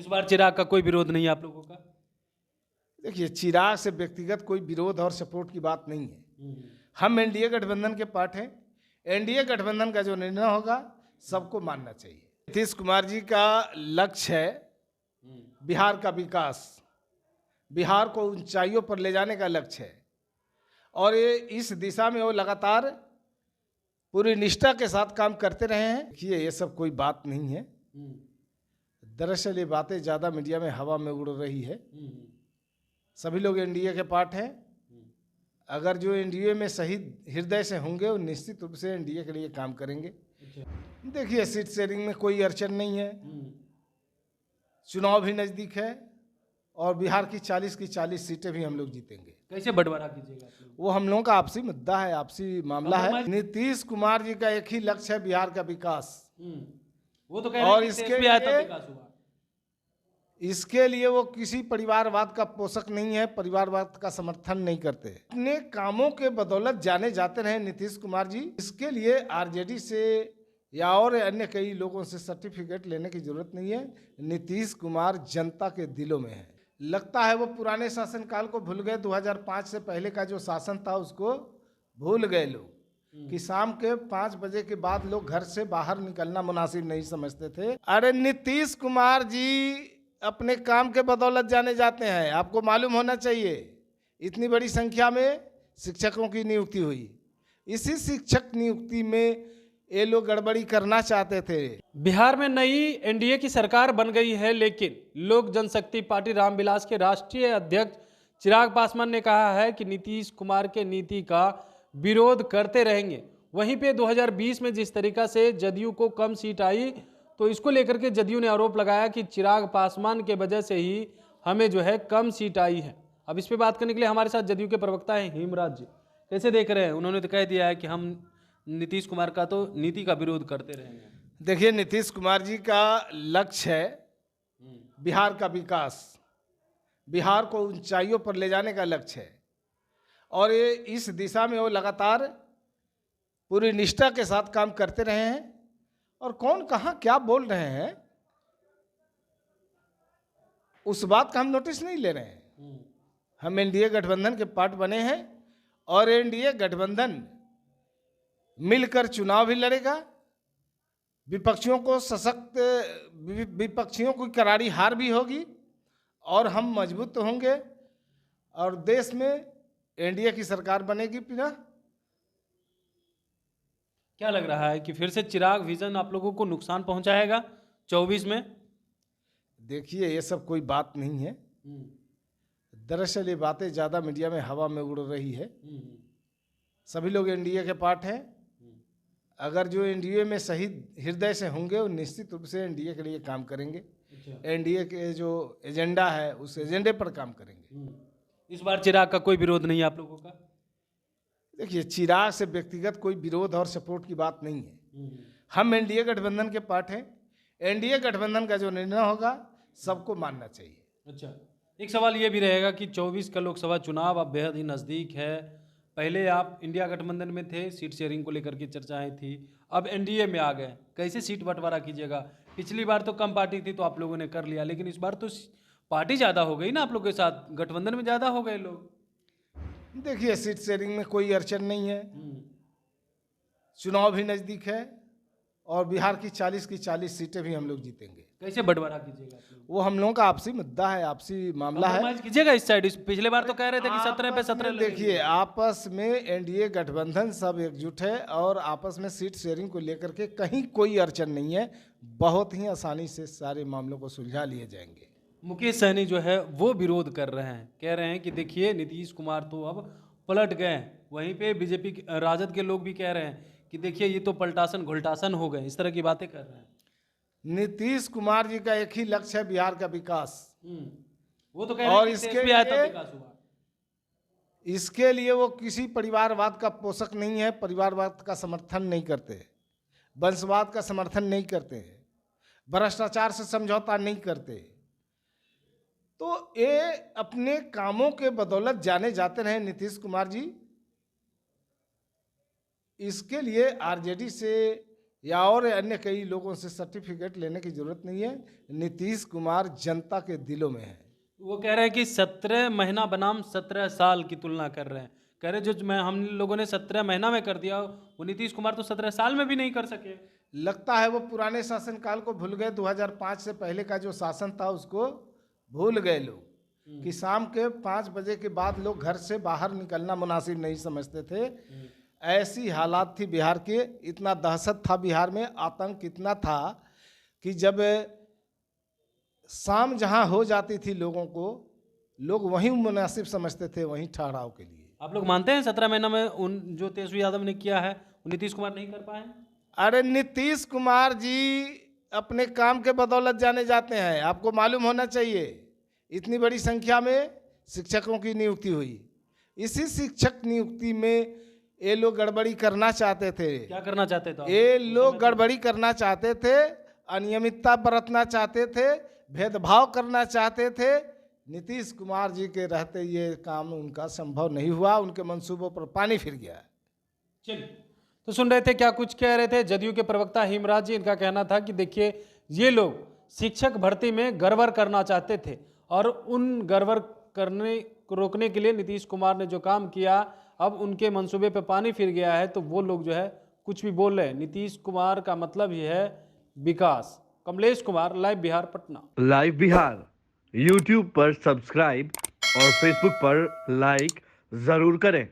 इस बार चिराग का कोई विरोध नहीं है आप लोगों का? देखिए, चिराग से व्यक्तिगत कोई विरोध और सपोर्ट की बात नहीं है। हम एनडीए गठबंधन के पार्ट हैं। एनडीए गठबंधन का जो निर्णय होगा सबको मानना चाहिए। नीतीश कुमार जी का लक्ष्य है बिहार का विकास, बिहार को ऊंचाइयों पर ले जाने का लक्ष्य है और ये इस दिशा में वो लगातार पूरी निष्ठा के साथ काम करते रहे हैं। देखिए, ये सब कोई बात नहीं है। दरअसल ये बातें ज़्यादा मीडिया में हवा में उड़ रही है। सभी लोग एनडीए के पार्ट हैं। अगर जो एनडीए में सही हृदय से होंगे वो निश्चित रूप से एनडीए के लिए काम करेंगे। देखिए, सीट शेयरिंग में कोई अड़चन नहीं है। चुनाव भी नज़दीक है और बिहार की 40 की 40 सीटें भी हम लोग जीतेंगे। कैसे बंटवारा कीजिएगा? वो हम लोगों का आपसी मुद्दा है, आपसी मामला है। नीतीश कुमार जी का एक ही लक्ष्य है बिहार का विकास। वो तो कह रहे हैं कि इसके देश भी आया तब विकास हुआ। इसके लिए वो किसी परिवारवाद का पोषक नहीं है, परिवारवाद का समर्थन नहीं करते। अपने कामों के बदौलत जाने जाते रहे नीतीश कुमार जी। इसके लिए आरजेडी से या और अन्य कई लोगों से सर्टिफिकेट लेने की जरूरत नहीं है। नीतीश कुमार जनता के दिलों में है। लगता है वो पुराने शासनकाल को भूल गए। 2005 से पहले का जो शासन था उसको भूल गए लोग कि शाम के 5 बजे के बाद लोग घर से बाहर निकलना मुनासिब नहीं समझते थे। अरे नीतीश कुमार जी अपने काम के बदौलत जाने जाते हैं। आपको मालूम होना चाहिए इतनी बड़ी संख्या में शिक्षकों की नियुक्ति हुई। इसी शिक्षक नियुक्ति में ये लोग गड़बड़ी करना चाहते थे। बिहार में नई एनडीए की सरकार बन गई है, लेकिन लोक जनशक्ति पार्टी रामविलास के राष्ट्रीय अध्यक्ष चिराग पासवान ने कहा है कि नीतीश कुमार के नीति का विरोध करते रहेंगे। वहीं पे 2020 में जिस तरीका से जदयू को कम सीट आई, तो इसको लेकर के जदयू ने आरोप लगाया कि चिराग पासवान के वजह से ही हमें जो है कम सीट आई है। अब इस पे बात करने के लिए हमारे साथ जदयू के प्रवक्ता हैं हेमराज जी। कैसे देख रहे हैं? उन्होंने तो कह दिया है कि हम नीतीश कुमार का तो नीति का विरोध करते रहेंगे। देखिए, नीतीश कुमार जी का लक्ष्य है बिहार का विकास, बिहार को ऊंचाइयों पर ले जाने का लक्ष्य है और ये इस दिशा में वो लगातार पूरी निष्ठा के साथ काम करते रहे हैं। और कौन कहाँ क्या बोल रहे हैं उस बात का हम नोटिस नहीं ले रहे हैं। हम एनडीए गठबंधन के पार्ट बने हैं और एनडीए गठबंधन मिलकर चुनाव भी लड़ेगा। विपक्षियों को सशक्त, विपक्षियों की करारी हार भी होगी और हम मजबूत तो होंगे और देश में एनडीए की सरकार बनेगी। पिना क्या लग रहा है कि फिर से चिराग विजन आप लोगों को नुकसान पहुंचाएगा 24 में? देखिए, ये सब कोई बात नहीं है। दरअसल ये बातें ज़्यादा मीडिया में हवा में उड़ रही है। सभी लोग एनडीए के पार्ट हैं। अगर जो एनडीए में सही हृदय से होंगे वो निश्चित रूप से एनडीए के लिए काम करेंगे। एनडीए के जो एजेंडा है उस एजेंडे पर काम करेंगे। इस बार चिराग का कोई विरोध नहीं है आप लोगों का? देखिए, चिराग से व्यक्तिगत कोई विरोध और सपोर्ट की बात नहीं है। हम एनडीए गठबंधन के पार्ट हैं। एनडीए गठबंधन का जो निर्णय होगा सबको मानना चाहिए। अच्छा, एक सवाल ये भी रहेगा कि 24 का लोकसभा चुनाव अब बेहद ही नज़दीक है। पहले आप इंडिया गठबंधन में थे, सीट शेयरिंग को लेकर के चर्चाएं थी, अब एनडीए में आ गए। कैसे सीट बंटवारा कीजिएगा? पिछली बार तो कम पार्टी थी तो आप लोगों ने कर लिया, लेकिन इस बार तो पार्टी ज़्यादा हो गई ना आप लोग के साथ, गठबंधन में ज़्यादा हो गए लोग। देखिए, सीट शेयरिंग में कोई अड़चन नहीं है। चुनाव भी नज़दीक है और बिहार की 40 की 40 सीटें भी हम लोग जीतेंगे। कैसे बंटवारा कीजिएगा? वो हम लोगों का आपसी मुद्दा है, आपसी मामला है। कीजिएगा इस साइड। पिछले बार तो कह रहे थे कि 17 पे 17। देखिए, आपस में एनडीए गठबंधन सब एकजुट है और आपस में सीट शेयरिंग को लेकर के कहीं कोई अड़चन नहीं है। बहुत ही आसानी से सारे मामलों को सुलझा लिए जाएंगे। मुकेश सहनी जो है वो विरोध कर रहे हैं, कह रहे हैं कि देखिए नीतीश कुमार तो अब पलट गए। वहीं पे बीजेपी राजद के लोग भी कह रहे हैं कि देखिए ये तो पलटासन घुलटासन हो गए। इस तरह की बातें कर रहे हैं। नीतीश कुमार जी का एक ही लक्ष्य है बिहार का विकास। वो तो कह रहे हैं कि इसके भी आया तब विकास हुआ। इसके लिए वो किसी परिवारवाद का पोषक नहीं है, परिवारवाद का समर्थन नहीं करते, वंशवाद का समर्थन नहीं करते, भ्रष्टाचार से समझौता नहीं करते। तो ये अपने कामों के बदौलत जाने जाते रहे नीतीश कुमार जी। इसके लिए आरजेडी से या और अन्य कई लोगों से सर्टिफिकेट लेने की जरूरत नहीं है। नीतीश कुमार जनता के दिलों में है। वो कह रहे हैं कि 17 महीना बनाम 17 साल की तुलना कर रहे हैं। कह रहे जो मैं हम लोगों ने 17 महीना में कर दिया, वो नीतीश कुमार तो 17 साल में भी नहीं कर सके। लगता है वो पुराने शासनकाल को भूल गए। 2005 से पहले का जो शासन था उसको भूल गए लोग, कि शाम के 5 बजे के बाद लोग घर से बाहर निकलना मुनासिब नहीं समझते थे। ऐसी हालात थी बिहार के, इतना दहशत था बिहार में, आतंक इतना था कि जब शाम जहां हो जाती थी लोगों को, लोग वहीं मुनासिब समझते थे, वहीं ठहराव के लिए। आप लोग मानते हैं 17 महीना में उन जो तेजस्वी यादव ने किया है वो नीतीश कुमार नहीं कर पाए? अरे नीतीश कुमार जी अपने काम के बदौलत जाने जाते हैं, आपको मालूम होना चाहिए। इतनी बड़ी संख्या में शिक्षकों की नियुक्ति हुई, इसी शिक्षक नियुक्ति में ये लोग गड़बड़ी करना चाहते थे। क्या करना चाहते थे? ये लोग गड़बड़ी करना चाहते थे, अनियमितता बरतना चाहते थे, भेदभाव करना चाहते थे। नीतीश कुमार जी के रहते ये काम उनका संभव नहीं हुआ, उनके मंसूबों पर पानी फिर गया। चलिए, तो सुन रहे थे क्या कुछ कह रहे थे जदयू के प्रवक्ता हिमराज जी। इनका कहना था कि देखिए ये लोग शिक्षक भर्ती में गड़बड़ करना चाहते थे और उन गड़बड़ करने को रोकने के लिए नीतीश कुमार ने जो काम किया, अब उनके मंसूबे पे पानी फिर गया है, तो वो लोग जो है कुछ भी बोल रहे हैं। नीतीश कुमार का मतलब ही है विकास। Kamlesh Kumar, live Bihar, Patna. Live Bihar YouTube पर सब्सक्राइब और फेसबुक पर लाइक जरूर करें।